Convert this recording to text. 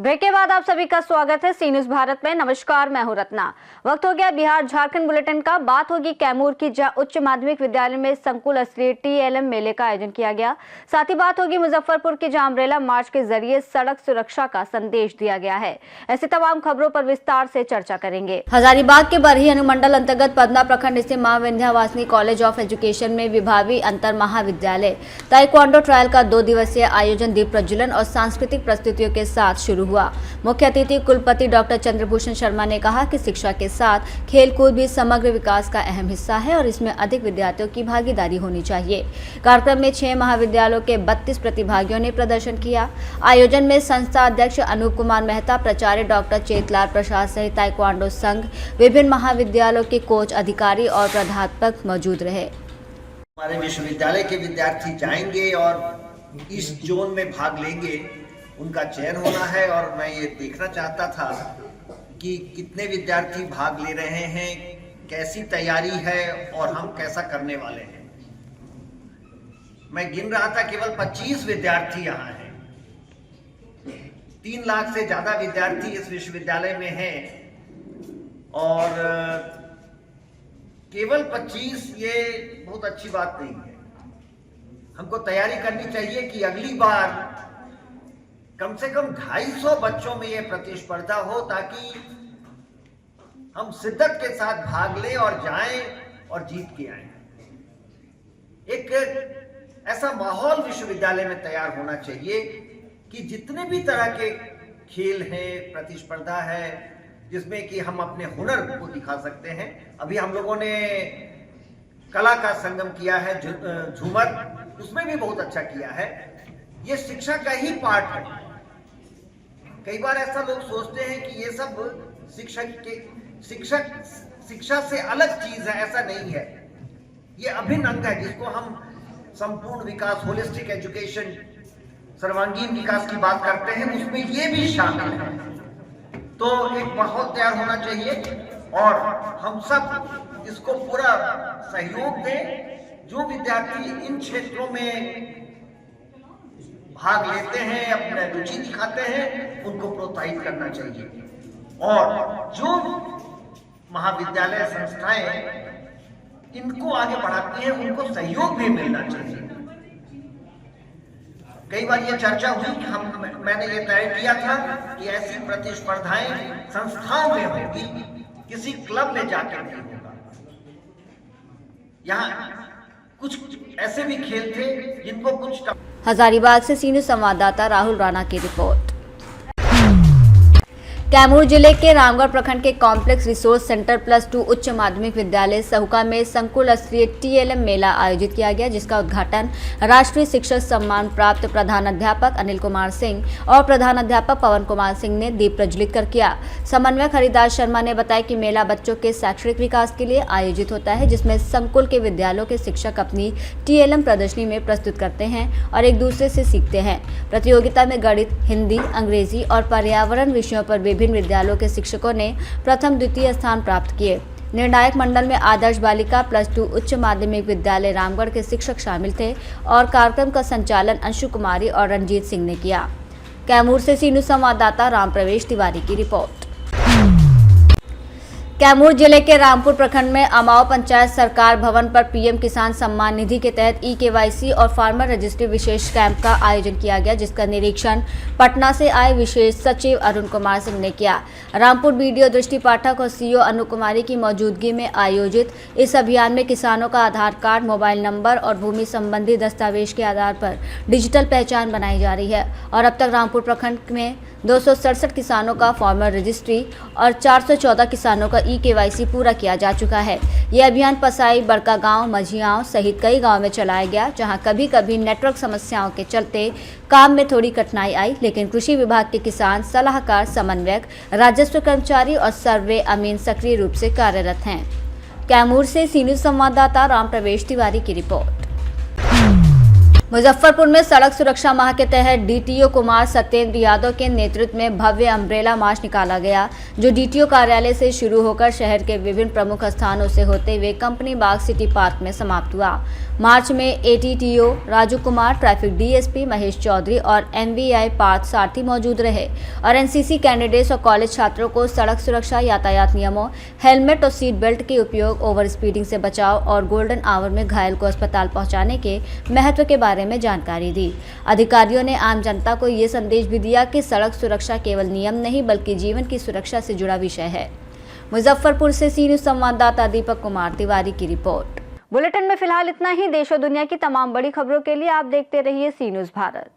Break के बाद आप सभी का स्वागत है सी न्यूज भारत में। नमस्कार, मैं हूं रत्ना। वक्त हो गया बिहार झारखंड बुलेटिन का। बात होगी कैमूर की, जहां उच्च माध्यमिक विद्यालय में संकुल स्तरीय TLM मेले का आयोजन किया गया। साथ ही बात होगी मुजफ्फरपुर की, जहां अम्ब्रेला मार्च के जरिए सड़क सुरक्षा का संदेश दिया गया है। ऐसी तमाम खबरों पर विस्तार से चर्चा करेंगे। हजारीबाग के बरही अनुमंडल अंतर्गत पदना प्रखंड स्थित मां विंध्यवासिनी कॉलेज ऑफ एजुकेशन में विभागीय अंतर महाविद्यालय ताइक्वांडो ट्रायल का 2 दिवसीय आयोजन दीप प्रज्वलन और सांस्कृतिक प्रस्तुतियों के साथ शुरू हुआ। मुख्य अतिथि कुलपति डॉक्टर चंद्रभूषण शर्मा ने कहा कि शिक्षा के साथ खेलकूद भी समग्र विकास का अहम हिस्सा है और इसमें अधिक विद्यार्थियों की भागीदारी होनी चाहिए। कार्यक्रम में 6 महाविद्यालयों के 32 प्रतिभागियों ने प्रदर्शन किया। आयोजन में संस्था अध्यक्ष अनूप कुमार मेहता, प्राचार्य डॉक्टर चेतलाल प्रसाद सहित ताइक्वांडो संघ, विभिन्न महाविद्यालयों के कोच, अधिकारी और प्राध्यापक मौजूद रहे। हमारे विश्वविद्यालय के विद्यार्थी जाएंगे और इस जोन में भाग लेंगे, उनका चयन होना है। और मैं ये देखना चाहता था कि कितने विद्यार्थी भाग ले रहे हैं, कैसी तैयारी है और हम कैसा करने वाले हैं। मैं गिन रहा था, केवल 25 विद्यार्थी यहाँ हैं। 3 लाख से ज्यादा विद्यार्थी इस विश्वविद्यालय में हैं और केवल 25 ये बहुत अच्छी बात नहीं है। हमको तैयारी करनी चाहिए कि अगली बार कम से कम 250 बच्चों में ये प्रतिस्पर्धा हो, ताकि हम शिद्दत के साथ भाग लें और जाएं और जीत के आएं। एक ऐसा माहौल विश्वविद्यालय में तैयार होना चाहिए कि जितने भी तरह के खेल हैं, प्रतिस्पर्धा है, जिसमें कि हम अपने हुनर को दिखा सकते हैं। अभी हम लोगों ने कला का संगम किया है, झूमर, उसमें भी बहुत अच्छा किया है। ये शिक्षा का ही पार्ट है। कई बार ऐसा लोग सोचते हैं कि ये सब शिक्षा से अलग चीज है। ऐसा नहीं है, ये अभिन्न अंग है जिसको हम संपूर्ण विकास, होलिस्टिक एजुकेशन, सर्वांगीण विकास की बात करते हैं, उसमें ये भी शामिल है। तो एक माहौल तैयार होना चाहिए और हम सब इसको पूरा सहयोग दें। जो विद्यार्थी इन क्षेत्रों में भाग लेते हैं, अपने रुचि दिखाते हैं, उनको प्रोत्साहित करना चाहिए। और जो महाविद्यालय संस्थाएं इनको आगे बढ़ाती हैं, उनको सहयोग भी मिलना चाहिए। कई बार ये चर्चा हुई कि मैंने ये तय किया था कि ऐसी प्रतिस्पर्धाएं संस्थाओं में होगी, किसी क्लब में जाकर नहीं होगा। यहाँ कुछ ऐसे भी खेल थे जिनको कुछ। हजारीबाग से सी न्यूज संवाददाता राहुल राणा की रिपोर्ट। कैमूर जिले के रामगढ़ प्रखंड के कॉम्प्लेक्स रिसोर्स सेंटर +2 उच्च माध्यमिक विद्यालय सहुका में संकुल स्तरीय TLM मेला आयोजित किया गया, जिसका उद्घाटन राष्ट्रीय शिक्षक सम्मान प्राप्त प्रधानाध्यापक अनिल कुमार सिंह और प्रधानाध्यापक पवन कुमार सिंह ने दीप प्रज्वलित कर किया। समन्वयक हरिदास शर्मा ने बताया कि मेला बच्चों के शैक्षणिक विकास के लिए आयोजित होता है, जिसमें संकुल के विद्यालयों के शिक्षक अपनी TLM प्रदर्शनी में प्रस्तुत करते हैं और एक दूसरे से सीखते हैं। प्रतियोगिता में गणित, हिंदी, अंग्रेजी और पर्यावरण विषयों पर विभिन्न विद्यालयों के शिक्षकों ने प्रथम, द्वितीय स्थान प्राप्त किए। निर्णायक मंडल में आदर्श बालिका +2 उच्च माध्यमिक विद्यालय रामगढ़ के शिक्षक शामिल थे और कार्यक्रम का संचालन अंशु कुमारी और रणजीत सिंह ने किया। कैमूर से सी न्यूज संवाददाता राम प्रवेश तिवारी की रिपोर्ट। कैमूर जिले के रामपुर प्रखंड में अमाओ पंचायत सरकार भवन पर PM किसान सम्मान निधि के तहत EKYC और फार्मर रजिस्ट्री विशेष कैंप का आयोजन किया गया, जिसका निरीक्षण पटना से आए विशेष सचिव अरुण कुमार सिंह ने किया। रामपुर BDO दृष्टि पाठक और CO अनु कुमारी की मौजूदगी में आयोजित इस अभियान में किसानों का आधार कार्ड, मोबाइल नंबर और भूमि संबंधी दस्तावेज के आधार पर डिजिटल पहचान बनाई जा रही है और अब तक रामपुर प्रखंड में 267 किसानों का फार्मर रजिस्ट्री और 414 किसानों का EKYC पूरा किया जा चुका है। यह अभियान पसाई, बड़का गांव, मझियाओं सहित कई गांव में चलाया गया, जहां कभी कभी नेटवर्क समस्याओं के चलते काम में थोड़ी कठिनाई आई, लेकिन कृषि विभाग के किसान सलाहकार, समन्वयक, राजस्व कर्मचारी और सर्वे अमीन सक्रिय रूप से कार्यरत हैं। कैमूर से सी न्यूज संवाददाता राम प्रवेश तिवारी की रिपोर्ट। मुजफ्फरपुर में सड़क सुरक्षा माह के तहत DTO कुमार सत्येंद्र यादव के नेतृत्व में भव्य अम्ब्रेला मार्च निकाला गया, जो DTO कार्यालय से शुरू होकर शहर के विभिन्न प्रमुख स्थानों से होते हुए कंपनी बाग सिटी पार्क में समाप्त हुआ। मार्च में ATTO Raju Kumar, traffic DSP Mahesh Chaudhary और MVI पार्थ सारथी मौजूद रहे और NCC कैंडिडेट्स और कॉलेज छात्रों को सड़क सुरक्षा, यातायात नियमों, हेलमेट और सीट बेल्ट के उपयोग, ओवर स्पीडिंग से बचाव और गोल्डन आवर में घायल को अस्पताल पहुंचाने के महत्व के बारे में जानकारी दी। अधिकारियों ने आम जनता को ये संदेश भी दिया कि सड़क सुरक्षा केवल नियम नहीं बल्कि जीवन की सुरक्षा से जुड़ा विषय है। मुजफ्फरपुर से सी न्यूज़ संवाददाता दीपक कुमार तिवारी की रिपोर्ट। बुलेटिन में फिलहाल इतना ही। देश और दुनिया की तमाम बड़ी खबरों के लिए आप देखते रहिए सी न्यूज़ भारत।